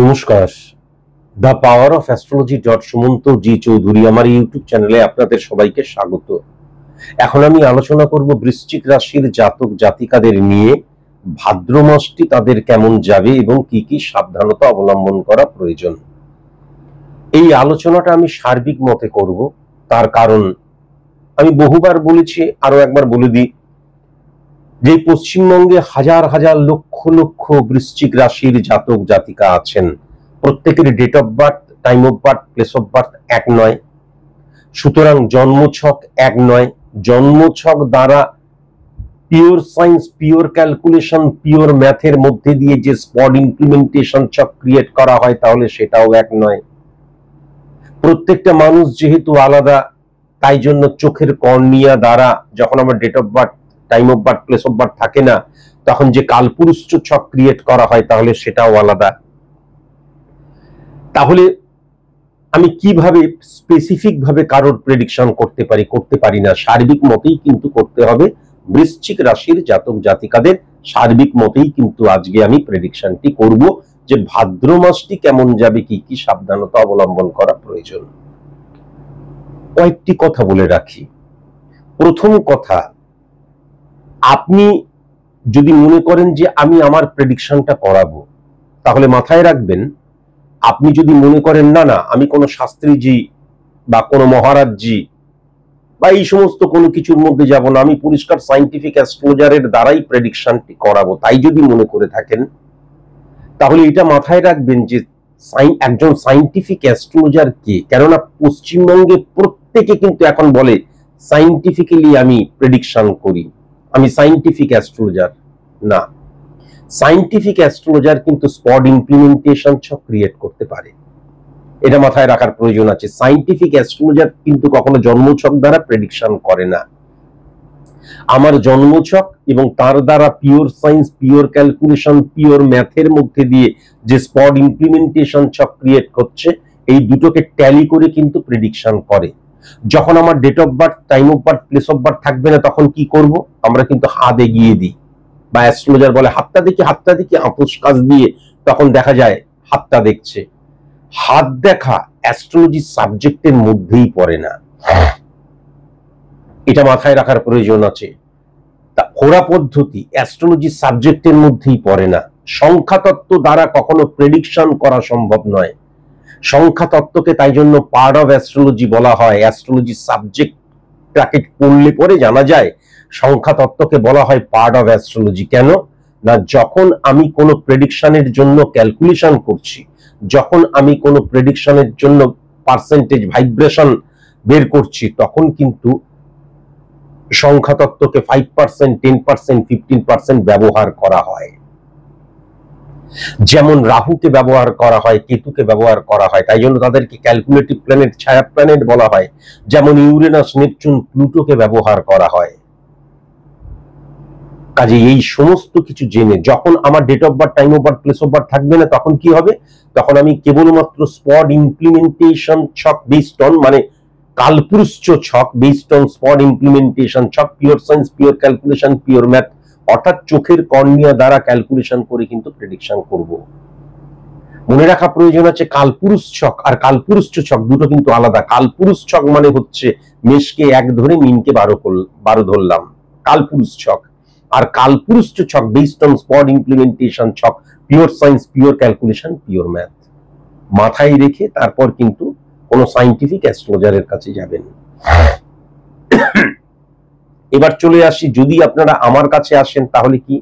নমস্কার। The power of astrology Sumanta G Chowdhury আমার YouTube চ্যানেলে আপনাদের সবাইকে স্বাগত। এখন আমি আলোচনা করব বৃশ্চিক রাশির জাতক জাতিকাদের নিয়ে। ভাদ্র মাসটি তাদের কেমন যাবে এবং কি কি সাবধানতা অবলম্বন করা প্রয়োজন। এই আলোচনাটা আমি সার্বিক মতে করব, তার কারণ আমি বহুবার বলেছি, আরো একবার বলে দিই, যে পশ্চিমবঙ্গে হাজার হাজার লক্ষ লক্ষ বৃশ্চিক রাশির জাতক জাতিকা আছেন, প্রত্যেকের date of birth, time of birth, place of birth এক নয়। সুতরাং জন্মছক এক নয়। জন্মছক দ্বারা pure science, pure calculation, pure ম্যাথের মধ্যে দিয়ে যে স্পট ইমপ্লিমেন্টেশন ছক ক্রিয়েট করা হয়, তাহলে সেটাও এক নয়। প্রত্যেকটা মানুষ যেহেতু আলাদা, তাই জন্য চোখের কর্নিয়া দ্বারা যখন আমার date of birth, time of birth, place of birth থাকে না, তখন যে কালপুরুষ ছক ক্রিয়েট করা হয়, তাহলে সেটাও আলাদা। তাহলে আমি কিভাবে স্পেসিফিক ভাবে কারোর প্রেডিকশন করতে পারি না, সার্বিক মতেই কিন্তু করতে হবে। বৃশ্চিক রাশির জাতক জাতিকাদের সার্বিক মতেই কিন্তু আজকে আমি প্রেডিকশনটি করব, যে ভাদ্র মাসটি কেমন যাবে, কি কি সাবধানতা অবলম্বন করা প্রয়োজন। কয়েকটি কথা বলে রাখি। প্রথম কথা, আপনি যদি মনে করেন যে আমি আমার প্রেডিকশনটা করাবো, তাহলে মাথায় রাখবেন, আপনি যদি মনে করেন না না আমি কোনো শাস্ত্রীজি বা কোনো মহারাজজি বা এই সমস্ত কোনো কিছুর মধ্যে যাব না, আমি পরিষ্কার সায়েন্টিফিক অ্যাস্ট্রোলজারের দ্বারাই প্রেডিকশনটি করাবো, তাই যদি মনে করে থাকেন, তাহলে এটা মাথায় রাখবেন যে একজন সায়েন্টিফিক অ্যাস্ট্রোলজার কে। কেননা পশ্চিমবঙ্গে প্রত্যেকে কিন্তু এখন বলে সায়েন্টিফিক্যালি আমি প্রেডিকশন করি, আমি সায়েন্টিফিক অ্যাস্ট্রোলজার না। সায়েন্টিফিক অ্যাস্ট্রোলজার কিন্তু স্পট ইমপ্লিমেন্টেশন ছক ক্রিয়েট করতে পারে, এটা মাথায় রাখার প্রয়োজন আছে। সায়েন্টিফিক অ্যাস্ট্রোলজার কিন্তু কখনো জন্মছক দ্বারা প্রেডিকশন করে না। আমার জন্মছক এবং তার দ্বারা pure science, pure calculation, pure ম্যাথের মধ্যে দিয়ে যে স্পট ইমপ্লিমেন্টেশন ছক ক্রিয়েট করছে, এই দুটোকে ট্যালি করে কিন্তু প্রেডিকশন করে। যখন আমার date of birth, time of birth, place of birth থাকবে না, তখন কি করব? আমরা কিন্তু হাত এগিয়ে দিই, বা অ্যাস্ট্রোলজার বলে হাতটা দেখি আপোষ কাজ দিয়ে, তখন দেখা যায় হাতটা দেখছে। হাত দেখা অ্যাস্ট্রোলজি সাবজেক্টের মধ্যেই পড়ে না, এটা মাথায় রাখার প্রয়োজন আছে। হোরা পদ্ধতি অ্যাস্ট্রোলজি সাবজেক্টের মধ্যেই পড়ে না। সংখ্যাতত্ত্ব দ্বারা কখনো প্রেডিকশন করা সম্ভব নয়। সংখ্যাতত্ত্বকে তাই জন্য পার্ট অফ অ্যাস্ট্রোলজি বলা হয়। অ্যাস্ট্রোলজি সাবজেক্টটাকে পড়লে পরে জানা যায় সংখ্যাতত্ত্বকে বলা হয় পার্ট অফ অ্যাস্ট্রোলজি। কেন না, যখন আমি কোনো প্রেডিকশনের জন্য ক্যালকুলেশন করছি, যখন আমি কোনো প্রেডিকশনের জন্য পার্সেন্টেজ ভাইব্রেশন বের করছি, তখন কিন্তু সংখ্যাতত্ত্বকে 5%, 10%, 15% ব্যবহার করা হয়। যেমন রাহুকে ব্যবহার করা হয়, কেতুকে ব্যবহার করা হয়, তাই জন্য তাদেরকে ক্যালকুলেটিভ প্ল্যানেট, ছায়া প্ল্যানেট বলা হয়। যেমন ইউরেনাস, নেপচুন, প্লুটোকে ব্যবহার করা হয়। কাজে এই সমস্ত কিছু জেনে যখন আমার date of birth, time of birth, place of birth থাকবে না, তখন কি হবে? তখন আমি কেবলমাত্র স্পট ইমপ্লিমেন্টেশন ছক বেসড অন, মানে কালপুরুষ ছক বেসড অন স্পট ইমপ্লিমেন্টেশন ছক, pure science, pure calculation, pure math, অর্থাৎ চোখের কর্নিয়া দ্বারা ক্যালকুলেশন করে কিন্তু প্রেডিকশন করব। মনে রাখা প্রয়োজন আছে, কালপুরুষ ছক আর কালপুরুষ ছক দুটো কিন্তু আলাদা। কালপুরুষ ছক মানে হচ্ছে মেষকে 1 ধরে মিনকে 12 ধরলাম, কালপুরুষ ছক। আর কালপুরুষ ছক বেসড অন স্পট ইমপ্লিমেন্টেশন ছক, pure science, pure calculation, pure math. মাথায় রেখে তারপর কিন্তু কোন সায়েন্টিফিক অ্যাস্ট্রোলজারের কাছে যাবেন। এবার চলে আসি, যদি আপনারা আমার কাছে আসেন তাহলে কি?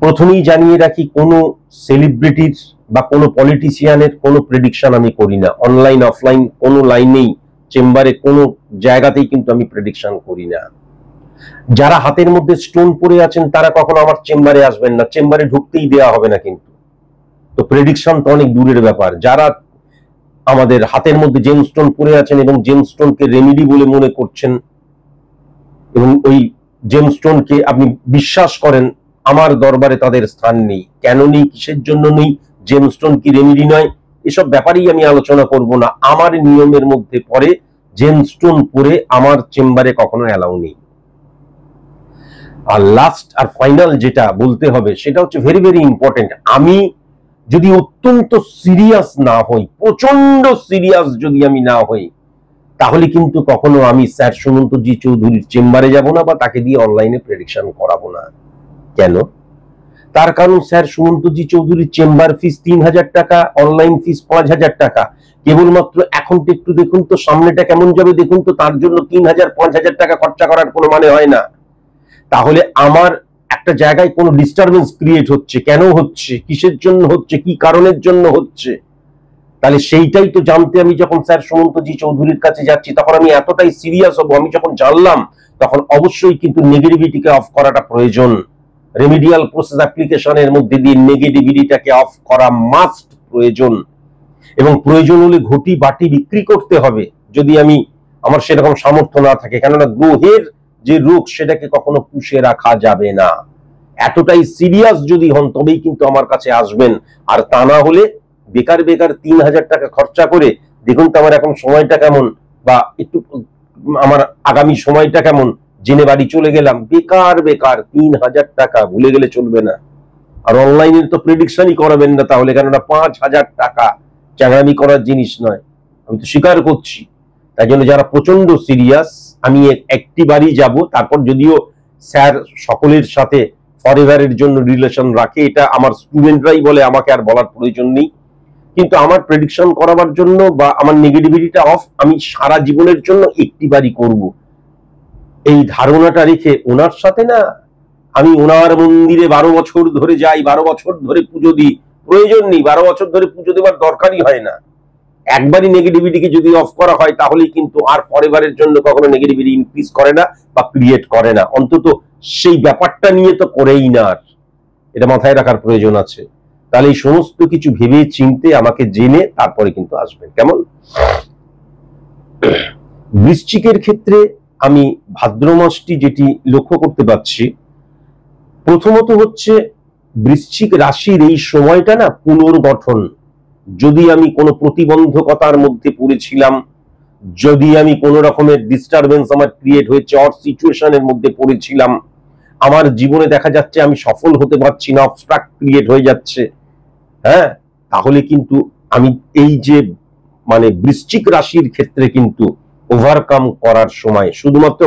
প্রথমেই জানিয়ে রাখি, কোন সেলিব্রিটির বা কোন পলিটিশিয়ানের কোন প্রেডিকশন আমি করি না। অনলাইন, অফলাইন কোনো লাইনেই, চেম্বারে কোনো জায়গাতেই কিন্তু আমি প্রেডিকশন করি না। যারা হাতের মধ্যে স্টোন পরে আছেন তারা কখনো আমার চেম্বারে আসবেন না, চেম্বারে ঢুকতেই দেওয়া হবে না কিন্তু। তো প্রেডিকশন তো অনেক দূরের ব্যাপার। যারা আমাদের হাতের মধ্যে জেমস্টোন পরে আছেন এবং জেমস্টোনকে রেমেডি বলে মনে করছেন এবং ওই জেমস্টোনকে আপনি বিশ্বাস করেন, আমার দরবারে তাদের স্থান নেই। কেন নেই, কিসের জন্য নেই, জেমস্টোন কি রেমেডি নয়, এসব ব্যাপারেই আমি আলোচনা করব না। আমার নিয়মের মধ্যে পড়ে জেমস্টোন পরে আমার চেম্বারে কখনো অ্যালাউ নেই। আর লাস্ট আর ফাইনাল যেটা বলতে হবে সেটা হচ্ছে ভেরি ভেরি ইম্পর্টেন্ট। আমি যদি অত্যন্ত সিরিয়াস না হই, প্রচন্ড সিরিয়াস যদি আমি না হই, তাহলে কিন্তু কখনো আমি স্যার সুমন্তজি চৌধুরীর চেম্বারে যাব না বা তাকে দিয়ে অনলাইনে প্রেডিকশন করাবো না। কেন? তার কারণ স্যার সুমন্তজি চৌধুরীর চেম্বার ফিস 3000 টাকা, অনলাইন ফিস 5000 টাকা। কেবলমাত্র এখন একটু দেখুন তো সামনেটা কেমন যাবে দেখুন তো, তার জন্য 3000-5000 টাকা খরচা করার কোনো মানে হয় না। তাহলে আমার একটা জায়গায় কোনো ডিস্টারবেন্স ক্রিয়েট হচ্ছে, কেন হচ্ছে, কিসের জন্য হচ্ছে, কি কারণের জন্য হচ্ছে, তাহলে সেইটাই তো জানতে আমি যখন স্যার সুমন্তজি চৌধুরীর কাছে যাচ্ছি তখন আমি এতটাই সিরিয়াস হব। আমি যখন জানলাম তখন অবশ্যই কিন্তু নেগেটিভিটিকে অফ করাটা প্রয়োজন। রেমিডিয়াল প্রসেস অ্যাপ্লিকেশনের মধ্যে দিয়ে নেগেটিভিটিটাকে অফ করা মাস্ট প্রয়োজন, এবং প্রয়োজন হলে ঘটি বাটি বিক্রি করতে হবে যদি আমার সেরকম সামর্থ্য না থাকে। কেননা গ্রহের যে রোগ সেটাকে কখনো পুষে রাখা যাবে না। এতটাই সিরিয়াস যদি হন তবেই কিন্তু আমার কাছে আসবেন, আর তা না হলে বেকার বেকার 3000 টাকা খরচা করে দেখুন তো আমার এখন সময়টা কেমন, বা একটু আমার আগামী সময়টা কেমন, জেনে বাড়ি চলে গেলাম, বেকার বেকার 3000 টাকা ভুলে গেলে চলবে না। আর অনলাইনে তো প্রেডিকশনই করাবেন না তাহলে, কেননা 5000 টাকা চাঙামি করার জিনিস নয়, আমি তো স্বীকার করছি। তাই জন্য যারা প্রচন্ড সিরিয়াস, আমি একটি বাড়ি যাব, তারপর যদিও স্যার সকলের সাথে ফরএভারের জন্য রিলেশন রাখে, এটা আমার স্টুডেন্টরাই বলে, আমাকে আর বলার প্রয়োজন নেই, কিন্তু আমার প্রেডিকশন করাবার জন্য বা আমার নেগেটিভিটিটা অফ আমি সারা জীবনের জন্য একটি বাড়ি করব, এই ধারণাটা রেখে ওনার সাথে না আমি ওনার মন্দিরে 12 বছর ধরে যাই, 12 বছর ধরে পুজো দিই, প্রয়োজন নেই। 12 বছর ধরে পুজো দেওয়ার দরকারই হয় না। একবারই নেগেটিভিটিকে যদি অফ করা হয় তাহলে কিন্তু আর পরেবারের জন্য কখনো নেগেটিভিটি ইনক্রিজ করে না বা ক্রিয়েট করে না, অন্তত সেই ব্যাপারটা নিয়ে তো করেই না। আর এটা মাথায় রাখার প্রয়োজন আছে। তাহলে এই সমস্ত কিছু ভেবে চিনতে আমাকে জেনে তারপরে কিন্তু আসবেন, কেমন? বৃশ্চিকের ক্ষেত্রে আমি ভাদ্র মাসটি যেটি লক্ষ্য করতে পারছি, প্রথমত হচ্ছে বৃশ্চিক রাশির এই সময়টা না পুনর্গঠন। যদি আমি কোনো প্রতিবন্ধকতার মধ্যে পড়েছিলাম, যদি আমি কোনো রকমের ডিস্টারবেন্স আমার ক্রিয়েট হয়েছে, অর সিচুয়েশনের মধ্যে পড়েছিলাম, আমার জীবনে দেখা যাচ্ছে আমি সফল হতে পারছি না, অবস্ট্রাক্ট ক্রিয়েট হয়ে যাচ্ছে, হ্যাঁ, তাহলে কিন্তু আমি এই যে বৃশ্চিক রাশির ক্ষেত্রে কিন্তু ওভারকাম করার সময়, শুধুমাত্র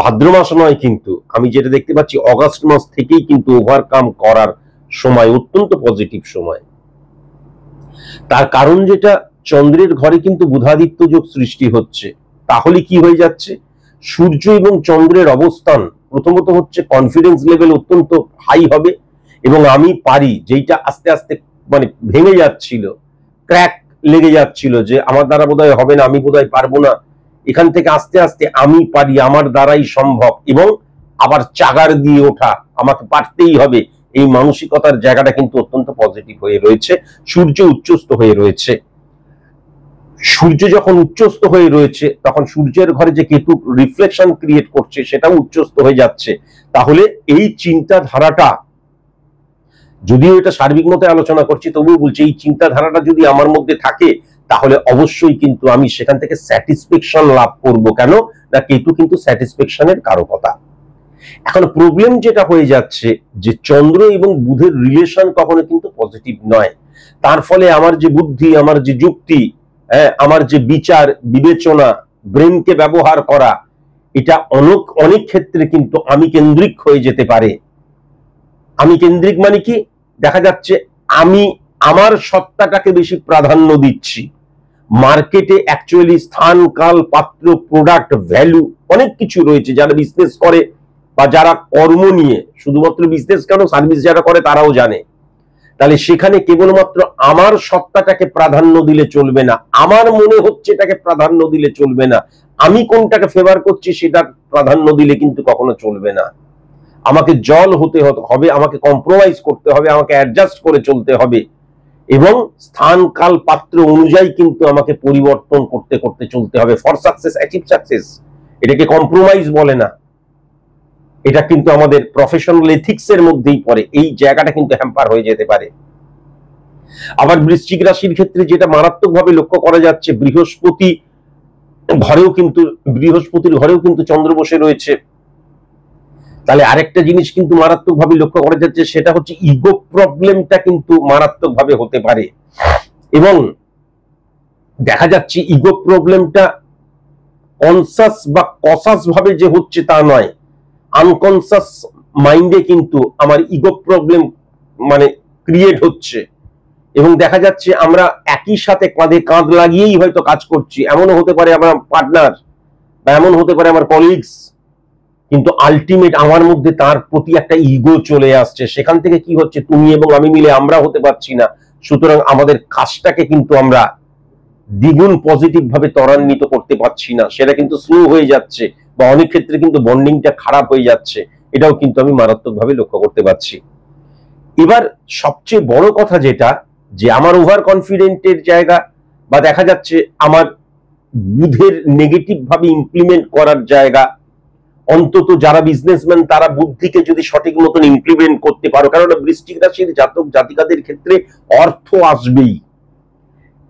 ভাদ্র মাস নয়, কিন্তু আমি যেটা দেখতে পাচ্ছি অগাস্ট মাস থেকেই কিন্তু ওভারকাম করার সময়, অত্যন্ত পজিটিভ সময়। তার কারণ যেটা, চন্দ্রের ঘরে কিন্তু বুধাদিত্য যোগ সৃষ্টি হচ্ছে। তাহলে কি হয়ে যাচ্ছে, সূর্য এবং চন্দ্রের অবস্থান, প্রথমত হচ্ছে কনফিডেন্স লেভেল অত্যন্ত হাই হবে, এবং আমি পারি, যেইটা আস্তে আস্তে ভেঙে যাচ্ছিল, ক্র্যাক লেগে যাচ্ছিল যে আমার দ্বারা বোধহয় হবে না, আমি বোধহয় পারবো না, এখান থেকে আস্তে আস্তে আমি পারি, আমার দ্বারাই সম্ভব, এবং আবার চাগার দিয়ে ওঠা, আমাকে পারতেই হবে, এই মানসিকতার জায়গাটা কিন্তু অত্যন্ত পজিটিভ হয়ে রয়েছে। সূর্য উচ্চস্থ হয়ে রয়েছে। সূর্য যখন উচ্চস্থ হয়ে রয়েছে তখন সূর্যের ঘরে যে কেতু রিফ্লেকশন ক্রিয়েট করছে সেটাও উচ্চস্থ হয়ে যাচ্ছে। তাহলে এই চিন্তাধারাটা, যদিও এটা সার্বিক মতে আলোচনা করছি, তবুও বলছি এই চিন্তাধারাটা যদি আমার মধ্যে থাকে তাহলে অবশ্যই কিন্তু আমি সেখান থেকে স্যাটিসফ্যাকশন লাভ করব। কেন না, কেতু কিন্তু স্যাটিসফ্যাকশনের কারকতা। এখন প্রবলেম যেটা হয়ে যাচ্ছে যে চন্দ্র এবং বুধের রিলেশন কখনো কিন্তু পজিটিভ নয়। তার ফলে আমার যে বুদ্ধি, আমার যে যুক্তি, আমার যে বিচার বিবেচনা, ব্রেনকে ব্যবহার করা, এটা অনেক ক্ষেত্রে কিন্তু আমি কেন্দ্রিক হয়ে যেতে পারে। আমি কেন্দ্রিক মানে কি, দেখা যাচ্ছে আমি আমার সত্তাটাকে বেশি প্রাধান্য দিচ্ছি। মার্কেটে অ্যাকচুয়ালি স্থান, কাল, পাত্র, প্রোডাক্ট, ভ্যালু অনেক কিছু রয়েছে। যারা বিজনেস করে বা যারা কর্ম নিয়ে, শুধুমাত্র বিজনেস কেন, সার্ভিস যারা করে তারাও জানে। তাহলে সেখানে কেবলমাত্র আমার সত্তাটাকে প্রাধান্য দিলে চলবে না, আমার মনে হচ্ছে এটাকে প্রাধান্য দিলে চলবে না, আমি কোনটাকে ফেভার করছি সেটা প্রাধান্য দিলে কিন্তু কখনো চলবে না। আমাকে জল হতে হবে, আমাকে কম্প্রোমাইজ করতে হবে, আমাকে অ্যাডজাস্ট করে চলতে হবে, এবং স্থান, কাল, পাত্র অনুযায়ী কিন্তু আমাকে পরিবর্তন করতে করতে চলতে হবে ফর সাকসেস, অ্যাচিভ সাকসেস। এটাকে কম্প্রোমাইজ বলে না, এটা কিন্তু আমাদের প্রফেশনাল এথিক্স এর মধ্যেই পড়ে। এই জায়গাটা কিন্তু হ্যাম্পার হয়ে যেতে পারে। আবার বৃশ্চিক রাশির ক্ষেত্রে যেটা মারাত্মকভাবে লক্ষ্য করা যাচ্ছে, বৃহস্পতির ঘরেও কিন্তু চন্দ্র বসে রয়েছে। তাহলে আরেকটা জিনিস কিন্তু মারাত্মকভাবে লক্ষ্য করা যাচ্ছে, সেটা হচ্ছে ইগো প্রবলেমটা কিন্তু মারাত্মকভাবে হতে পারে। এবং দেখা যাচ্ছে ইগো প্রবলেমটা কনসাস বা কসাস ভাবে যে হচ্ছে তা নয়, আনকনসাস মাইন্ডে কিন্তু আমার ইগো প্রবলেম মানে ক্রিয়েট হচ্ছে। এবং দেখা যাচ্ছে আমরা একই সাথে কাঁধে কাঁধ লাগিয়েই হয়তো কাজ করছি, এমনও হতে পারে আমার পার্টনার বা এমন হতে পারে আমার কলিগস, কিন্তু আলটিমেট আমার মধ্যে তার প্রতি একটা ইগো চলে আসছে। সেখান থেকে কি হচ্ছে, তুমি এবং আমি মিলে আমরা হতে পারছি না, সুতরাং আমাদের কাজটাকে কিন্তু আমরা দ্বিগুণ পজিটিভ ভাবে ত্বরান্বিত করতে পারছি না, সেটা কিন্তু স্লো হয়ে যাচ্ছে বা অনেক ক্ষেত্রে কিন্তু বন্ডিংটা খারাপ হয়ে যাচ্ছে। এটাও কিন্তু আমি মারাত্মকভাবে লক্ষ্য করতে পারছি। এবার সবচেয়ে বড় কথা যেটা, যে আমার ওভার কনফিডেন্টের জায়গা বা দেখা যাচ্ছে আমার বুধের নেগেটিভ ভাবে ইমপ্লিমেন্ট করার জায়গা, অন্তত যারা বিজনেসম্যান তারা বুদ্ধিকে যদি সঠিক মতন ইমপ্লিমেন্ট করতে পারো, কারণ বৃশ্চিক রাশির জাতক জাতিকাদের ক্ষেত্রে অর্থ আসবেই।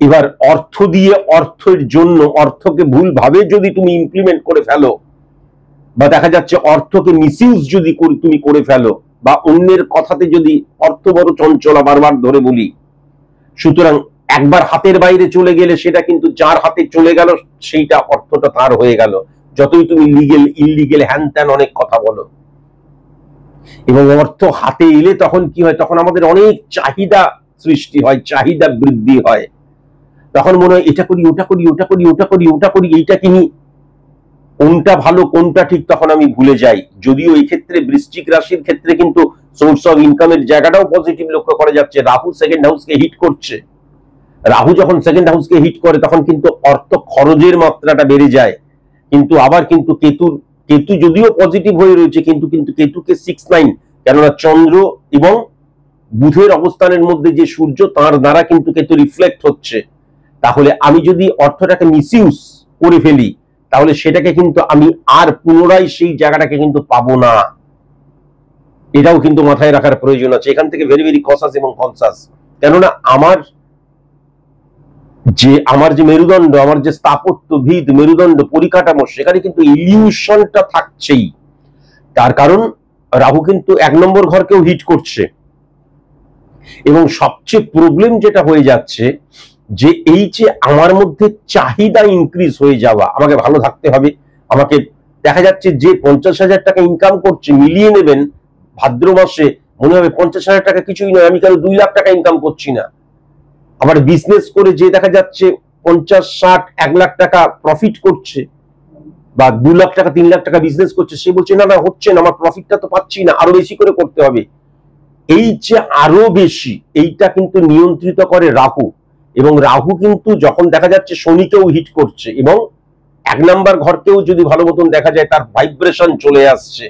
এবার অর্থ দিয়ে অর্থের জন্য অর্থকে ভুলভাবে যদি তুমি ইমপ্লিমেন্ট করে ফেলো বা দেখা যাচ্ছে অর্থকে মিসইউজ যদি তুমি করে ফেলো বা অন্যের কথাতে যদি অর্থ বড় চঞ্চলা বারবার ধরে বলি, সুতরাং একবার হাতের বাইরে চলে গেলে সেটা কিন্তু যার হাতে চলে গেল সেইটা অর্থটা তার হয়ে গেল, যতই তুমি লিগেল ইললিগেল হ্যান ত্যান অনেক কথা বলো। এবং অর্থ হাতে এলে তখন কি হয়, তখন আমাদের অনেক চাহিদা সৃষ্টি হয়, চাহিদা বৃদ্ধি হয়। তখন মনে হয় এটা করি ওটা করি ওটা করি ওটা করি ওটা করি, এইটা কিনি, কোনটা ভালো কোনটা ঠিক তখন আমি ভুলে যাই। যদিও এই ক্ষেত্রে বৃশ্চিক রাশির ক্ষেত্রে কিন্তু সোর্স অফ ইনকামের জায়গাটাও পজিটিভ লক্ষ্য করা যাচ্ছে। রাহু সেকেন্ড হাউসকে হিট করছে, রাহু যখন সেকেন্ড হাউসকে হিট করে তখন কিন্তু অর্থ খরচের মাত্রাটা বেড়ে যায়। কিন্তু আবার কিন্তু কেতু যদিও পজিটিভ হয়ে রয়েছে, কিন্তু কেতুকে 6-9, কেননা চন্দ্র এবং বুধের অবস্থানের মধ্যে যে সূর্য তার দ্বারা কিন্তু কেতু রিফ্লেক্ট হচ্ছে। তাহলে আমি যদি অর্থটাকে মিসইউজ করে ফেলি তাহলে সেটাকে কিন্তু আমি আর পুনরায় সেই জায়গাটাকে কিন্তু পাবো না, এটাও কিন্তু মাথায় রাখার প্রয়োজন আছে। এখান থেকে ভেরি ভেরি কসাস এবং কনসাস, কেননা আমার যে মেরুদণ্ড, আমার যে স্থাপত্য ভিত মেরুদণ্ড পরিকাঠামো, সেখানে কিন্তু ইলিউশনটা থাকছেই। তার কারণ রাহু কিন্তু 1 নম্বর ঘরকেও হিট করছে। এবং সবচেয়ে প্রবলেম যেটা হয়ে যাচ্ছে, যে এই যে আমার মধ্যে চাহিদা ইনক্রিজ হয়ে যাওয়া, আমাকে ভালো থাকতে হবে, আমাকে দেখা যাচ্ছে যে 50,000 টাকা ইনকাম করছে, মিলিয়ে নেবেন ভাদ্র মাসে মনে হবে 50,000 টাকা কিছুই নয়, আমি কেন 2 লাখ টাকা ইনকাম করছি না। আবার বিজনেস করে যে দেখা যাচ্ছে 50, 60, 1 লাখ টাকা প্রফিট করছে বা 2 লাখ টাকা 3 লাখ টাকা বিজনেস করছে, সে বলছে না না হচ্ছে না, আমার প্রফিটটা তো পাচ্ছি না, আরো বেশি করে করতে হবে। এই যে আরো বেশি, এইটা কিন্তু নিয়ন্ত্রিত করে রাহু। এবং রাহু কিন্তু যখন দেখা যাচ্ছে শনিকেও হিট করছে এবং 1 নাম্বার ঘরকেও যদি ভালো মতন দেখা যায় তার ভাইব্রেশন চলে আসছে।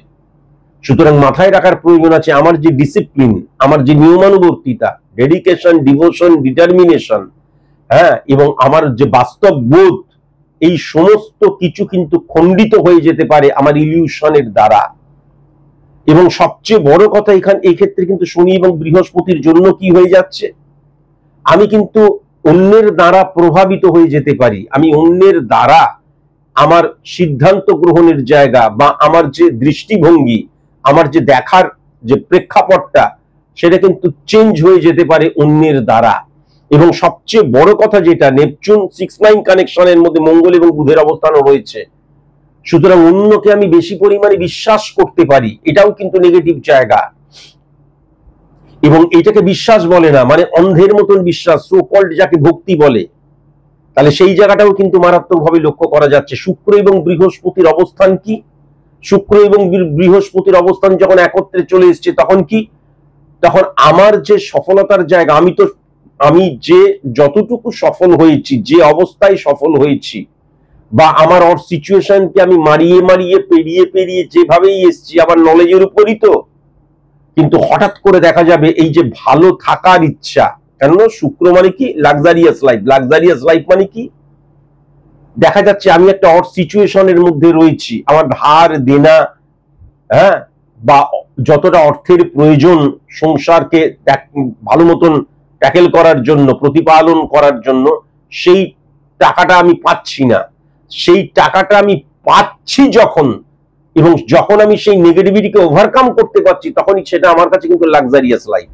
সুতরাং মাথায় রাখার প্রয়োজন আছে, আমার যে ডিসিপ্লিন, আমার যে নিয়মানুবর্তিতা, ডেডিকেশন, ডিভোশন, ডিটারমিনেশন, হ্যাঁ, এবং আমার যে বাস্তব বোধ, এই সমস্ত কিছু কিন্তু খণ্ডিত হয়ে যেতে পারে আমার ইলিউশনের দ্বারা। এবং সবচেয়ে বড় কথা এই ক্ষেত্রে কিন্তু শনি এবং বৃহস্পতির জন্য কি হয়ে যাচ্ছে, আমি কিন্তু অন্যের দ্বারা প্রভাবিত হয়ে যেতে পারি। আমি অন্যের দ্বারা আমার সিদ্ধান্ত গ্রহণের জায়গা বা আমার যে দৃষ্টিভঙ্গি, আমার যে দেখার যে প্রেক্ষাপটটা, সেটা কিন্তু চেঞ্জ হয়ে যেতে পারে অন্যের দ্বারা। এবং সবচেয়ে বড় কথা যেটা, নেপচুন 6-9 কানেকশনের মধ্যে মঙ্গল এবং বুধের অবস্থানও রয়েছে, সুতরাং অন্যকে আমি বেশি পরিমাণে বিশ্বাস করতে পারি, এটাও কিন্তু নেগেটিভ জায়গা। এবং এটাকে বিশ্বাস বলে না, মানে অন্ধের মতন বিশ্বাস, সো কল্ড যাকে ভক্তি বলে, তাহলে সেই জায়গাটাও কিন্তু মারাত্মকভাবে লক্ষ্য করা যাচ্ছে। শুক্র এবং বৃহস্পতির অবস্থান কি, শুক্র এবং বৃহস্পতির অবস্থান যখন একত্রে চলে এসছে তখন কি, তখন আমার যে সফলতার জায়গা, আমি যে যতটুকু সফল হয়েছি, যে অবস্থায় সফল হয়েছি, বা আমার সিচুয়েশনকে আমি মারিয়ে মারিয়ে পেরিয়ে পেরিয়ে যেভাবেই এসছি আমার নলেজের উপরই তো। কিন্তু হঠাৎ করে দেখা যাবে এই যে ভালো থাকার ইচ্ছা, কেননা শুক্র মানে কি লাক্সারিয়াস লাইফ, লাক্সারিয়াস লাইফ মানে কি, দেখা যাচ্ছে আমি একটা সিচুয়েশনের মধ্যে রয়েছি, আমার ধার দেনা, হ্যাঁ, বা যতটা অর্থের প্রয়োজন সংসারকে ভালো মতন ট্যাকেল করার জন্য, প্রতিপালন করার জন্য, সেই টাকাটা আমি পাচ্ছি না। সেই টাকাটা আমি পাচ্ছি যখন, এবং যখন আমি সেই নেগেটিভিটিকে ওভারকাম করতে পারছি তখনই সেটা আমার কাছে কিন্তু লাক্সারিয়াস লাইফ।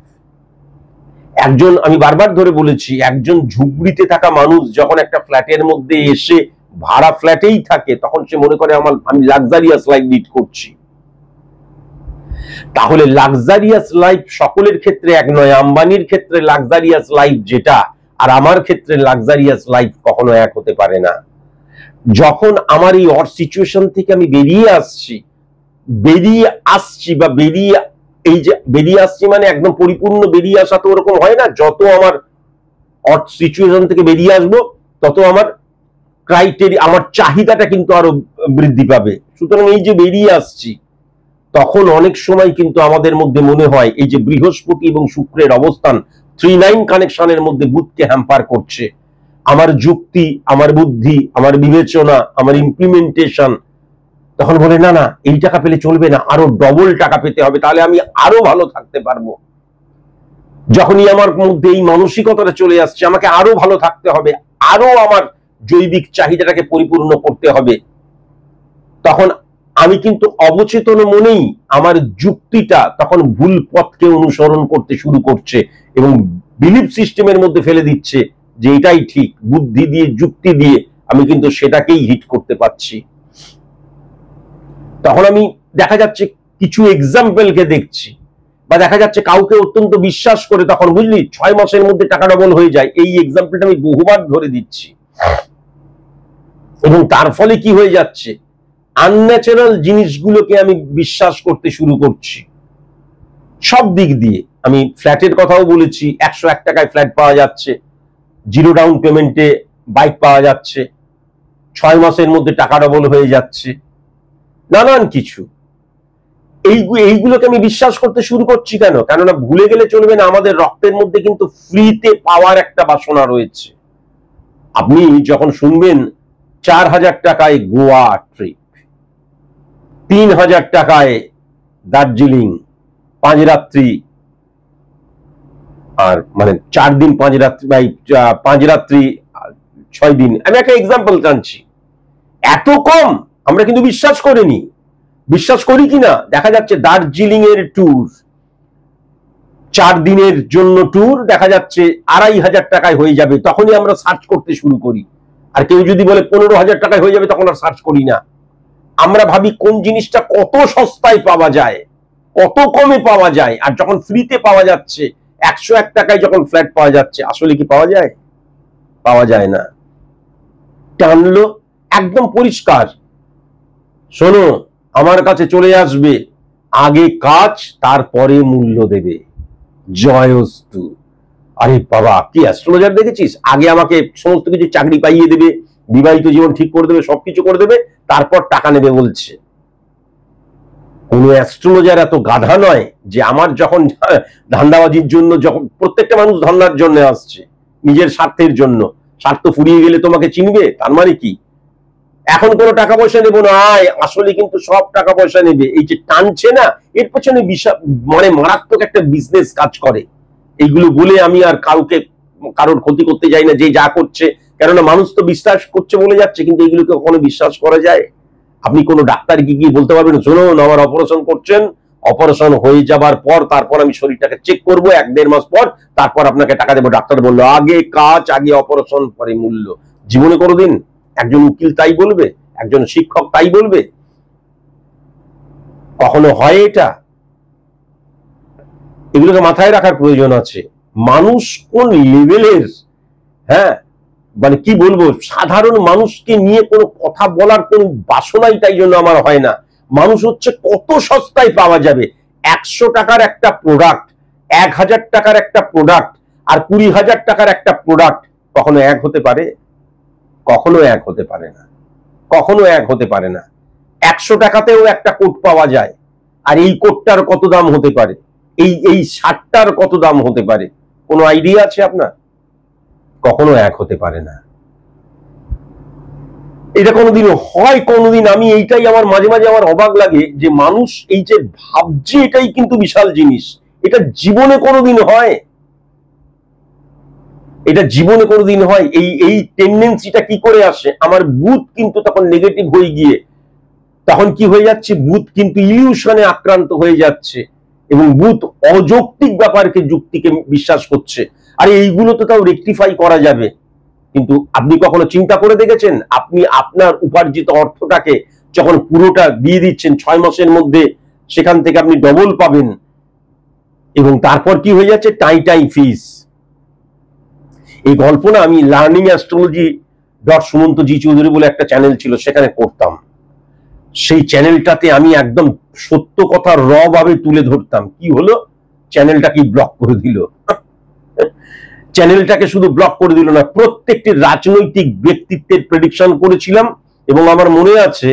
একজন, আমি বারবার ধরে বলেছি, একজন ঝুপড়িতে থাকা মানুষ যখন একটা ফ্ল্যাটের মধ্যে এসে ভাড়া ফ্ল্যাটেই থাকে তখন সে মনে করে আমি লাক্সারিয়াস লাইফ লিড করছি। তাহলে লাক্সারিয়াস লাইফ সকলের ক্ষেত্রে এক নয়। আম্বানির ক্ষেত্রে লাক্সারিয়াস লাইফ যেটা, আর আমার ক্ষেত্রে লাক্সারিয়াস লাইফ কখনো এক হতে পারে না। যখন আমার এই অড সিচুয়েশন থেকে আমি বেরিয়ে আসছি বা বেরিয়ে আসছি মানে একদম পরিপূর্ণ বেরিয়ে আসা তো ওরকম হয় না। যত আমার অড সিচুয়েশন থেকে বেরিয়ে আসবো তত আমার ক্রাইটেরিয়া, আমার চাহিদাটা কিন্তু আরো বৃদ্ধি পাবে। সুতরাং এই যে বেরিয়ে আসছি তখন অনেক সময় কিন্তু আমাদের মধ্যে মনে হয় এই যে বৃহস্পতি এবং শুক্রের অবস্থান 3-9 কানেকশনের মধ্যে বুধকে হ্যাম্পার করছে। আমার যুক্তি, আমার বুদ্ধি, আমার বিবেচনা, আমার ইমপ্লিমেন্টেশন তখন বলে না না এই টাকা পেলে চলবে না, আরো ডবল টাকা পেতে হবে, তাহলে আমি আরো ভালো থাকতে পারবো। যখনই আমার মধ্যে এই মানসিকতাটা চলে আসছে আমাকে আরো ভালো থাকতে হবে, আরো আমার জৈবিক চাহিদাটাকে পরিপূর্ণ করতে হবে, তখন আমি কিন্তু অবচেতন মনেই আমার যুক্তিটা তখন ভুল পথকে অনুসরণ করতে শুরু করছে এবং বিলিফ সিস্টেমের মধ্যে ফেলে দিচ্ছে যে এটাই ঠিক। বুদ্ধি দিয়ে, যুক্তি দিয়ে আমি কিন্তু সেটাকেই হিট করতে পারছি। তখন আমি দেখা যাচ্ছে কিছু এক্সাম্পলকে দেখছি বা দেখা যাচ্ছে কাউকে অত্যন্ত বিশ্বাস করে তখন বুঝলি 6 মাসের মধ্যে টাকা ডবল হয়ে যায়। এই এক্সাম্পলটা আমি বহুবার ধরে দিচ্ছি এবং তার ফলে কি হয়ে যাচ্ছে, আনন্যাচারাল জিনিসগুলোকে আমি বিশ্বাস করতে শুরু করছি সব দিক দিয়ে। আমি ফ্ল্যাটের কথাও বলেছি, 101 টাকায় ফ্ল্যাট পাওয়া যাচ্ছে, 0 ডাউন পেমেন্টে বাইক পাওয়া যাচ্ছে, 6 মাসের মধ্যে টাকা ডবল হয়ে যাচ্ছে, নানান কিছু। এইগুলোকে আমি বিশ্বাস করতে শুরু করছি কেন? কেননা ভুলে গেলে চলবে না, আমাদের রক্তের মধ্যে কিন্তু ফ্রিতে পাওয়ার একটা বাসনা রয়েছে। আপনি যখন শুনবেন 4000 টাকায় গোয়া ট্রিপ, 3000 টাকায় দার্জিলিং 5 রাত্রি, আর মানে 4 দিন 5 রাত্রি, 5 রাত্রি 6 দিন, আমি একটা এক্সাম্পল জানছি, এত কম আমরা কিন্তু বিশ্বাস করিনি। বিশ্বাস করি কিনা দেখা যাচ্ছে দার্জিলিং এর ট্যুর 4 দিনের জন্য ট্যুর দেখা যাচ্ছে 2500 টাকায় হয়ে যাবে, তখনই আমরা সার্চ করতে শুরু করি। আর কেউ যদি বলে 15,000 টাকায় হয়ে যাবে তখন আর সার্চ করি না। আমরা ভাবি কোন জিনিসটা কত সস্তায় পাওয়া যায়, কত কমে পাওয়া যায়। আর যখন ফ্রিতে পাওয়া যাচ্ছে, 101 টাকায় যখন ফ্ল্যাট পাওয়া যাচ্ছে, আসলে কি পাওয়া যায়? পাওয়া যায় না। টানলো একদম পরিষ্কার, শোনো আমার কাছে চলে আসবে, আগে কাজ তারপরে মূল্য দেবে, জয়স্তু। আরে বাবা, কি অ্যাস্ট্রোলজার দেখেছিস, আগে আমাকে সমস্ত কিছু চাকরি পাইয়ে দেবে, বিবাহিত জীবন ঠিক করে দেবে, সবকিছু করে দেবে, তারপর টাকা নেবে বলছে। কোন অ্যাস্ট্রোলজার এত গাধা নয় যে আমার যখন ধান্দাবাজির জন্য, যখন প্রত্যেকটা মানুষ ধান্দার জন্য আসছে, নিজের স্বার্থের জন্য, স্বার্থ ফুরিয়ে গেলে তোমাকে চিনবে, তার মানে কি এখন কোনো টাকা পয়সা নেবো না, আসলে কিন্তু সব টাকা পয়সা নেবে। এই যে টানছে না, এর পেছনে মানে মারাত্মক একটা বিজনেস কাজ করে। এইগুলো বলে আমি আর কারোর ক্ষতি করতে যাই না, যে যা করছে, কেননা মানুষ তো বিশ্বাস করছে বলে যাচ্ছে, কিন্তু এগুলোকে কখনো বিশ্বাস করা যায়? আপনি কোনো ডাক্তারকে গিয়ে বলতে পারবেন শুনুন আমার অপারেশন করছেন, অপারেশন হয়ে যাবার পর তারপর আমি শরীরটাকে চেক করবো 1-1.5 মাস পর, তারপর আপনাকে টাকা দেবো। ডাক্তার বললো আগে কাজ, আগে অপারেশন, পরে মূল্য। জীবনে কোনোদিন একজন উকিল তাই বলবে? একজন শিক্ষক তাই বলবে? কখনো হয় এটা? এগুলোকে মাথায় রাখার প্রয়োজন আছে। মানুষ কোন লেভেলের, হ্যাঁ মানে কি বলবো, সাধারণ মানুষকে নিয়ে কোনো কথা বলার কোন বাসনাই তাই জন্য আমার হয় না। মানুষ হচ্ছে কত সস্তায় পাওয়া যাবে। 100 টাকার একটা প্রোডাক্ট, 1000 টাকার একটা প্রোডাক্ট আর 20,000 টাকার একটা প্রোডাক্ট কখনো এক হতে পারে? কখনো এক হতে পারে না, কখনো এক হতে পারে না। 100 টাকাতেও একটা কোট পাওয়া যায়, আর এই কোটটার কত দাম হতে পারে, এই শার্টটার কত দাম হতে পারে, কোনো আইডিয়া আছে আপনার? কখনো এক হতে পারে না। এটা কোনোদিনও হয়? কোনোদিন আমি এইটাই আমার মাঝে মাঝে আমার অবাক লাগে যে মানুষ এই যে ভাবছে এটাই কিন্তু বিশাল জিনিস, এটা জীবনে কোনোদিন হয়? এটা জীবনে কোনোদিন হয়? এই টেন্ডেন্সিটা কি করে আসে? আমার বুধ কিন্তু তখন নেগেটিভ হয়ে গিয়ে তখন কি হয়ে যাচ্ছে, বুধ কিন্তু ইলিউশনে আক্রান্ত হয়ে যাচ্ছে এবং বুধ অযৌক্তিক ব্যাপারকে যুক্তিকে বিশ্বাস করছে। আরে এইগুলো তো তাও রেকটিফাই করা যাবে। কিন্তু আপনি কখনো চিন্তা করে দেখেছেন, আপনি আপনার উপার্জিত অর্থটাকে যখন পুরোটা দিয়ে দিচ্ছেন 6 মাসের মধ্যে, সেখান থেকে আপনি ডবল পাবেন, এবং তারপর কি হয়ে যাচ্ছে, টাই ফিস। এই গল্প না আমি learning astrology .Sumanta G Chowdhury বলে একটা চ্যানেল ছিল, সেখানে করতাম। সেই চ্যানেলটাতে আমি একদম সত্য কথা র ভাবে তুলে ধরতাম। কি হলো, চ্যানেলটা ব্লক করে দিল। চ্যানেলটাকে শুধু ব্লক করে দিল না, প্রত্যেকটি রাজনৈতিক ব্যক্তিত্বের প্রেডিকশন করেছিলাম। এবং আমার মনে আছে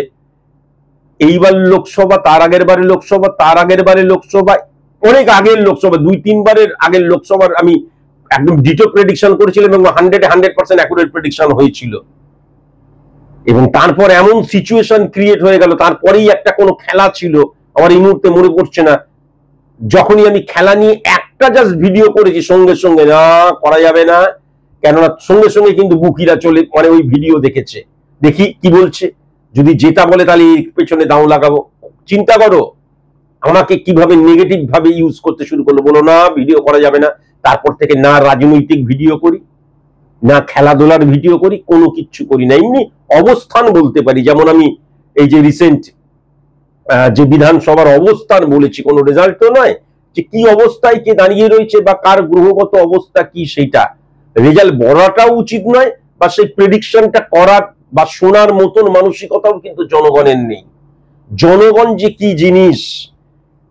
এইবার লোকসভা, তার আগের বারে লোকসভা, তার আগের বারে লোকসভা, অনেক আগের লোকসভা, 2-3 বারের আগের লোকসভার আমি একদম ডিটো প্রেডিকশন করেছিলাম এবং 100% অ্যাকুরেট প্রেডিকশন হয়েছিল। এবং তারপর এমন সিচুয়েশন ক্রিয়েট হয়ে গেল, তারপরেই একটা কোনো খেলা ছিল, আমার এই মুহূর্তে মনে পড়ছে না, যখনই আমি খেলা নিয়ে একটা জাস্ট ভিডিও করেছি, সঙ্গে সঙ্গে না করা যাবে না, কেননা সঙ্গে সঙ্গে কিন্তু বুকিরা চলে মানে ওই ভিডিও দেখেছে, দেখি কি বলছে, যদি যেটা বলে তাহলে পেছনে দাও লাগাবো। চিন্তা করো আমাকে কিভাবে নেগেটিভ ভাবে ইউজ করতে শুরু করলো, বলো না ভিডিও করা যাবে না। তারপর থেকে না রাজনৈতিক ভিডিও করি, না খেলাধুলার ভিডিও করি, কোনো কিচ্ছু করি না। এমনি অবস্থান বলতে পারি, যেমন আমি এই যে রিসেন্ট যে বিধানসভার অবস্থান বলেছি, কোনো রেজাল্ট তো নয়, যে কি অবস্থায় কে দাঁড়িয়ে রয়েছে বা কার গ্রহগত অবস্থা কি, সেইটা রেজাল্ট বলাটাও উচিত নয়, বা সেই প্রেডিকশনটা করার বা শোনার মতন মানসিকতাও কিন্তু জনগণের নেই। জনগণ যে কি জিনিস,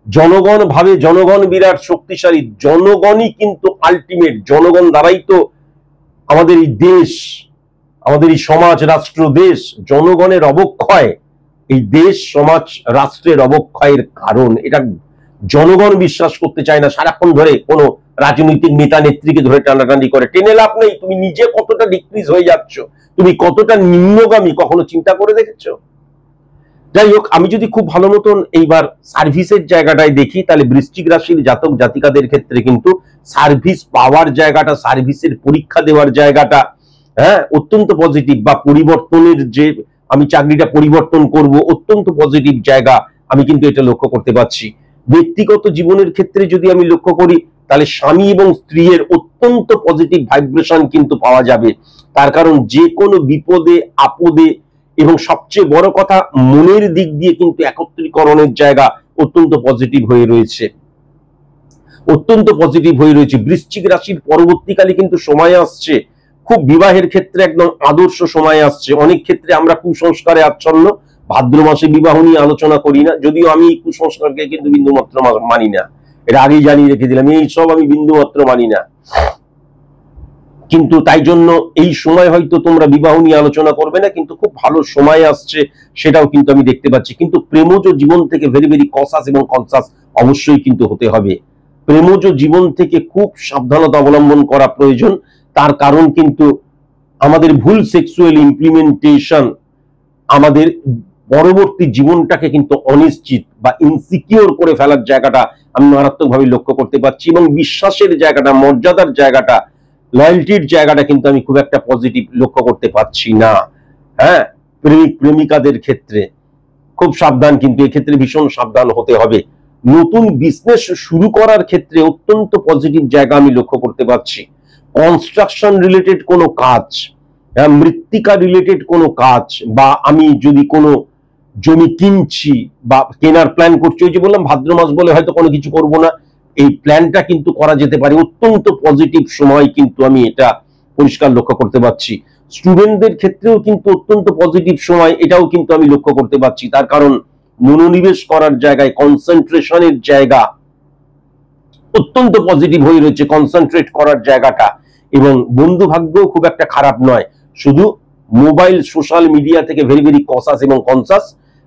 জনগণ ভাবে জনগণ বিরাট শক্তিশালী, জনগণই কিন্তু আলটিমেট, জনগণ দ্বারাই তো আমাদের এই দেশ, আমাদের এই সমাজ রাষ্ট্র দেশ, জনগণের অবক্ষয় এই দেশ সমাজ রাষ্ট্রের অবক্ষয়ের কারণ। এটা জনগণ বিশ্বাস করতে চায় না, সারাক্ষণ ধরে কোনো রাজনৈতিক নেতা নেত্রীকে ধরে টানাটানি করে, টেনে লাভ নেই। তুমি নিজে কতটা ডিক্রিজ হয়ে যাচ্ছ, তুমি কতটা নিম্নগামী, কখনো চিন্তা করে দেখেছো? যাই হোক, আমি যদি খুব ভালো মতন এইবার সার্ভিসের জায়গাটায় দেখি, তাহলে বৃশ্চিক রাশির জাতক জাতিকাদের ক্ষেত্রে কিন্তু সার্ভিস পাওয়ার জায়গাটা, সার্ভিসের পরীক্ষা দেওয়ার জায়গাটা অত্যন্ত পজিটিভ, বা পরিবর্তনের যে আমি চাকরিটা পরিবর্তন করব, অত্যন্ত পজিটিভ জায়গা আমি কিন্তু এটা লক্ষ্য করতে পারছি। ব্যক্তিগত জীবনের ক্ষেত্রে যদি আমি লক্ষ্য করি, তাহলে স্বামী এবং স্ত্রীর অত্যন্ত পজিটিভ ভাইব্রেশন কিন্তু পাওয়া যাবে। তার কারণ যে কোনো বিপদে আপদে এবং সবচেয়ে বড় কথা মনের দিক দিয়ে কিন্তু একত্রীকরণের জায়গা অত্যন্ত পজিটিভ হয়ে রয়েছে, অত্যন্ত পজিটিভ হয়ে রয়েছে। বৃশ্চিক রাশির পরবর্তীকালে কিন্তু সময় আসছে খুব বিবাহের ক্ষেত্রে একদম আদর্শ সময় আসছে। অনেক ক্ষেত্রে আমরা কুসংস্কারে আচ্ছন্ন, ভাদ্র মাসে বিবাহ নিয়ে আলোচনা করি না, যদিও আমি কুসংস্কারকে কিন্তু বিন্দুমাত্র মানি না, এটা আগেই জানিয়ে রেখে দিলাম, এই সব আমি বিন্দুমাত্র মানি না। কিন্তু তাই জন্য এই সময় হয়তো তোমরা বিবাহ নিয়ে আলোচনা করবে না, কিন্তু খুব ভালো সময় আসছে, সেটাও কিন্তু আমি দেখতে পাচ্ছি। কিন্তু প্রেমজ জীবন থেকে ভেরি ভেরি কসাস এবং কনসাস অবশ্যই কিন্তু হতে হবে। প্রেমজ জীবন থেকে খুব সাবধানতা অবলম্বন করা প্রয়োজন। তার কারণ কিন্তু আমাদের ভুল সেক্সুয়াল ইমপ্লিমেন্টেশন আমাদের পরবর্তী জীবনটাকে কিন্তু অনিশ্চিত বা ইনসিকিউর করে ফেলার জায়গাটা আমি মারাত্মকভাবে লক্ষ্য করতে পারছি। এবং বিশ্বাসের জায়গাটা, মর্যাদার জায়গাটা, লয়্যালটির জায়গাটা কিন্তু আমি খুব একটা পজিটিভ লক্ষ্য করতে পারছি না। প্রেমিক প্রেমিকাদের ক্ষেত্রে খুব সাবধান, কিন্তু এক্ষেত্রে ভীষণ সাবধান হতে হবে। নতুন বিজনেস শুরু করার ক্ষেত্রে অত্যন্ত পজিটিভ জায়গা আমি লক্ষ্য করতে পারছি। কনস্ট্রাকশন রিলেটেড কোনো কাজ, মৃত্তিকা রিলেটেড কোনো কাজ, বা আমি যদি কোনো জমি কিনছি বা কেনার প্ল্যান করছি, ওই যে বললাম ভাদ্র মাস বলে হয়তো কোনো কিছু করব না, এই প্ল্যানটা কিন্তু করা যেতে পারে। অত্যন্ত পজিটিভ সময় কিন্তু আমি এটা পরিষ্কার লক্ষ্য করতে পারছি। স্টুডেন্টদের ক্ষেত্রেও কিন্তু অত্যন্ত পজিটিভ সময়, এটাও কিন্তু আমি লক্ষ্য করতে পারছি। তার কারণ মনোনিবেশ করার জায়গায়, কনসেন্ট্রেশনের জায়গা অত্যন্ত পজিটিভ হয়ে রয়েছে, কনসেন্ট্রেট করার জায়গাটা। এবং বন্ধু ভাগ্যও খুব একটা খারাপ নয়, শুধু মোবাইল সোশ্যাল মিডিয়া থেকে ভেরি ভেরি কসাস এবং কনসাস।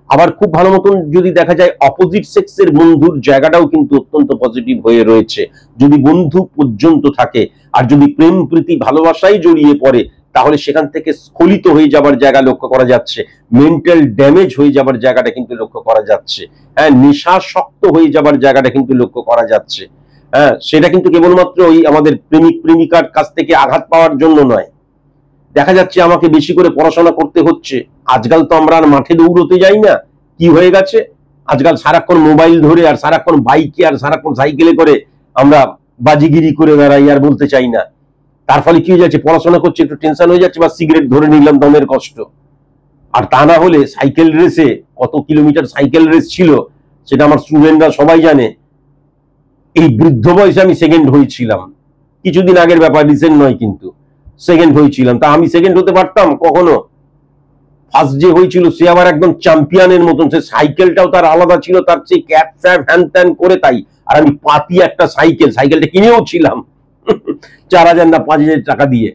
আবার খুব ভালো মতন যদি দেখা যায় অপোজিট সেক্সের বন্ধুর জায়গাটাও কিন্তু অত্যন্ত পজিটিভ হয়ে রয়েছে, যদি বন্ধু পর্যন্ত থাকে। আর যদি প্রেম প্রীতি ভালোবাসায় জড়িয়ে পড়ে, তাহলে সেখান থেকে স্খলিত হয়ে যাবার জায়গা লক্ষ্য করা যাচ্ছে, মেন্টাল ড্যামেজ হয়ে যাবার জায়গাটা কিন্তু লক্ষ্য করা যাচ্ছে, নেশাসক্ত হয়ে যাবার জায়গাটা কিন্তু লক্ষ্য করা যাচ্ছে। সেটা কিন্তু কেবলমাত্র ওই আমাদের প্রেমিক প্রেমিকার কাছ থেকে আঘাত পাওয়ার জন্য নয়। দেখা যাচ্ছে আমাকে বেশি করে পড়াশোনা করতে হচ্ছে, আজকাল তো আমরা আর মাঠে দৌড়তে যাই না, কি হয়ে গেছে, আজকাল সারাক্ষণ মোবাইল ধরে আর সারাক্ষণ বাইকে আর সারাক্ষণ সাইকেলে করে আমরা বাজিগিরি করে বেড়াই, আর বলতে চাই না। তার ফলে কি হয়ে যাচ্ছে, পড়াশোনা করছে একটু টেনশন হয়ে যাচ্ছে, বা সিগারেট ধরে নিলাম, দমের কষ্ট। আর তা না হলে সাইকেল রেসে কত কিলোমিটার সাইকেল রেস ছিল সেটা আমার স্টুডেন্টরা সবাই জানে। এই বৃদ্ধ বয়সে আমি সেকেন্ড হয়েছিলাম, কিছুদিন আগের ব্যাপার, রিসেন্ট নয়, কিন্তু সেকেন্ড হয়েছিলাম। তা আমি সেকেন্ড হতে পারতাম কখনো? ফার্স্ট যে হয়েছিল সে আবার একদম চ্যাম্পিয়নের মতন, সে সাইকেলটাও তার আলাদা ছিল, তার সেই ক্যাপ ফ্যাপ হ্যান ত্যান করে, তাই। আর আমি পাতি একটা সাইকেলটা কিনেও ছিলাম 4,000 না 5,000 টাকা দিয়ে,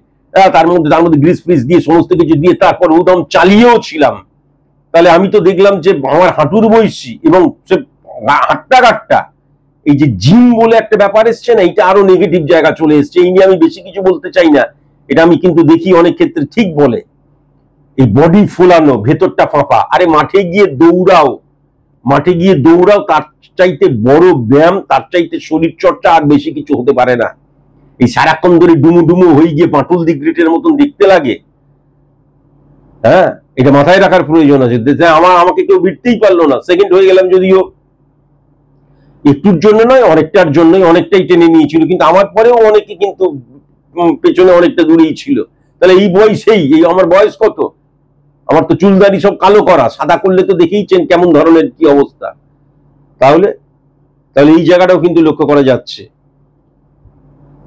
তার মধ্যে গ্রিস ফ্রিস দিয়ে সমস্ত কিছু দিয়ে তারপর উদম চালিয়েও ছিলাম। তাহলে আমি তো দেখলাম যে আমার হাঁটুর বয়সী এবং সে হাট্টা, এই যে জিম বলে একটা ব্যাপার এসছে না, এটা আরো নেগেটিভ জায়গা চলে এসছে। এই নিয়ে আমি বেশি কিছু বলতে চাই না, এটা আমি কিন্তু দেখি অনেক ক্ষেত্রে ঠিক বলে। এই বডি ফোলানো, ভেতরটা ফাঁপা। আরে মাঠে গিয়ে দৌড়াও, তার চাইতে বড় ব্যায়াম, তার চাইতে শরীর চর্চা আর বেশি কিছু হতে পারে না। এই সারাক্ষণ ধরে ডুমু হয়ে গিয়ে পাটুল দিগ্রিটের মতন দেখতে লাগে। হ্যাঁ, এটা মাথায় রাখার প্রয়োজন আছে। আমাকে কেউ বিটতেই পারলো না, সেকেন্ড হয়ে গেলাম, যদিও একটুর জন্য নয়, অনেকটার জন্যই, অনেকটাই টেনে নিয়েছিল, কিন্তু আমার পরেও অনেকে কিন্তু পেছনে অনেকটা দূরেই ছিল। তাহলে এই বয়সেই, এই আমার বয়স কত, আমার তো চুলদারি সব কালো করা, সাদা করলে তো দেখেইছেন কেমন ধরনের কি অবস্থা। তাহলে এই জায়গাটাও কিন্তু লক্ষ্য করা যাচ্ছে।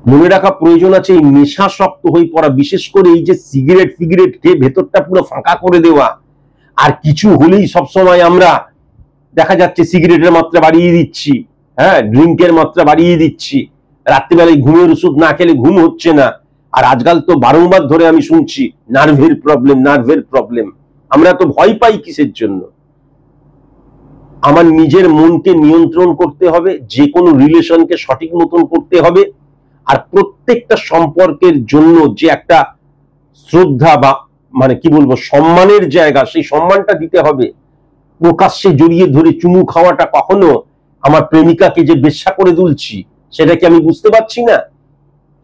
মনে রাখা প্রয়োজন আছে, এই নেশাসক্ত হয়ে পড়া, বিশেষ করে এই যে সিগারেট খেয়ে ভেতরটা পুরো ফাঁকা করে দেওয়া, আর কিছু হলেই সবসময় আমরা দেখা যাচ্ছে সিগারেটের মাত্রা বাড়িয়ে দিচ্ছি, হ্যাঁ, ড্রিঙ্কের মাত্রা বাড়িয়ে দিচ্ছি, রাত্রিবেলায় ঘুমের ওষুধ না খেলে ঘুম হচ্ছে না। আর আজকাল তো বারংবার ধরে আমি শুনছি নার্ভের প্রবলেম। আমরা তো ভয় পাই কিসের জন্য? আমার নিজের মনকে নিয়ন্ত্রণ করতে হবে, যে কোনো রিলেশনকে সঠিক মতন করতে হবে, আর প্রত্যেকটা সম্পর্কের জন্য যে একটা শ্রদ্ধা বা মানে কি বলবো সম্মানের জায়গা, সেই সম্মানটা দিতে হবে। প্রকাশ্যে জড়িয়ে ধরে চুমু খাওয়াটা কখনো আমার প্রেমিকাকে যে বেশ্যা করে তুলছি সেটা কি আমি বুঝতে পারছি না?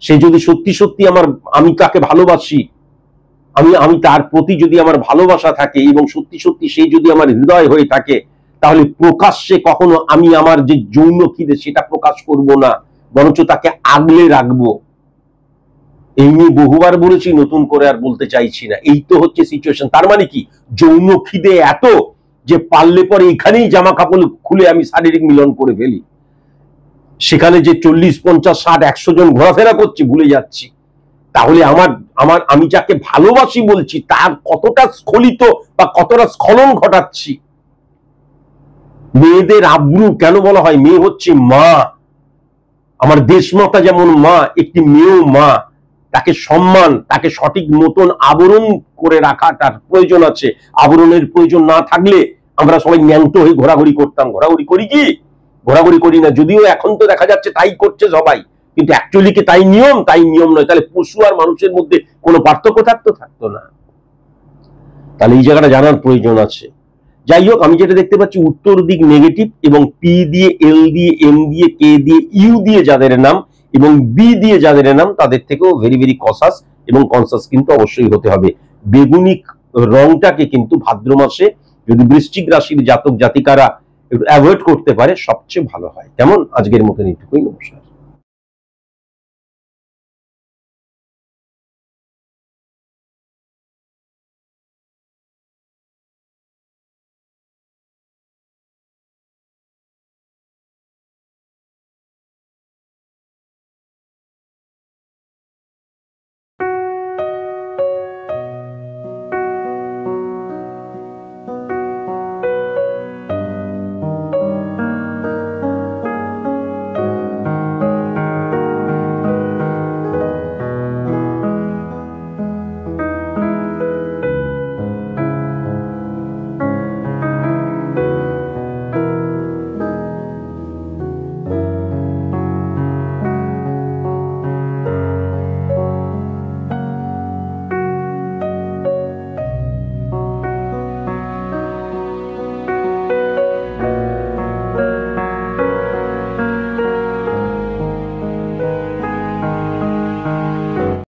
সে যদি সত্যি আমি কাকে ভালোবাসি, আমি তার প্রতি যদি আমার ভালোবাসা থাকে এবং সত্যি সে যদি আমার হৃদয় হয়ে থাকে, তাহলে প্রকাশ্যে কখনো আমি আমার যে যৌন খিদে সেটা প্রকাশ করব না, বরঞ্চ তাকে আগলে রাখবো। এই নিয়ে বহুবার বলেছি, নতুন করে আর বলতে চাইছি না। এই তো হচ্ছে সিচুয়েশন। তার মানে কি, যৌন খিদে এত যে পারলে পরে এখানেই জামা কাপড় খুলে আমি শারীরিক মিলন করে ফেলি। সেখানে যে 40, 50, 60, 100 জন ঘোরাফেরা করছি ভুলে যাচ্ছি। তাহলে আমি যাকে ভালোবাসি বলছি তার কতটা স্খলিত বা কতটা স্খলন ঘটাচ্ছি। মেয়েদের আব্রু কেন বলা হয়? মেয়ে হচ্ছে মা। আমার দেশমাতা যেমন মা, একটি মেয়েও মা। তাকে সম্মান, তাকে সঠিক মতন আবরণ করে রাখাটার প্রয়োজন আছে। আবরণের প্রয়োজন না থাকলে আমরা সবাই ন্যাংটো হয়ে ঘোরাঘুরি করতাম। ঘোরাঘুরি করি কি? ঘোরাঘুরি করি না, যদিও এখন তো দেখা যাচ্ছে তাই করছে সবাই, কিন্তু অ্যাকচুয়ালি কি তাই নিয়ম নয়। তাহলে পশু আর মানুষের মধ্যে কোনো পার্থক্য থাকতো না। তাহলে এই জায়গাটা জানার প্রয়োজন আছে। যাই হোক, আমি যেটা দেখতে পাচ্ছি উত্তর দিক নেগেটিভ, এবং পি দিয়ে, এল দিয়ে, এম দিয়ে, কে দিয়ে, ইউ দিয়ে যাদের নাম এবং বি দিয়ে যাদের নাম, তাদের থেকেও ভেরি কসাস এবং কনসাস কিন্তু অবশ্যই হতে হবে। বেগুনি রংটাকে কিন্তু ভাদ্র মাসে যদি বৃশ্চিক রাশির জাতক জাতিকারা একটু অ্যাভয়েড করতে পারে সবচেয়ে ভালো হয়। কেমন? আজকের মতন এইটুকুই। নমস্কার।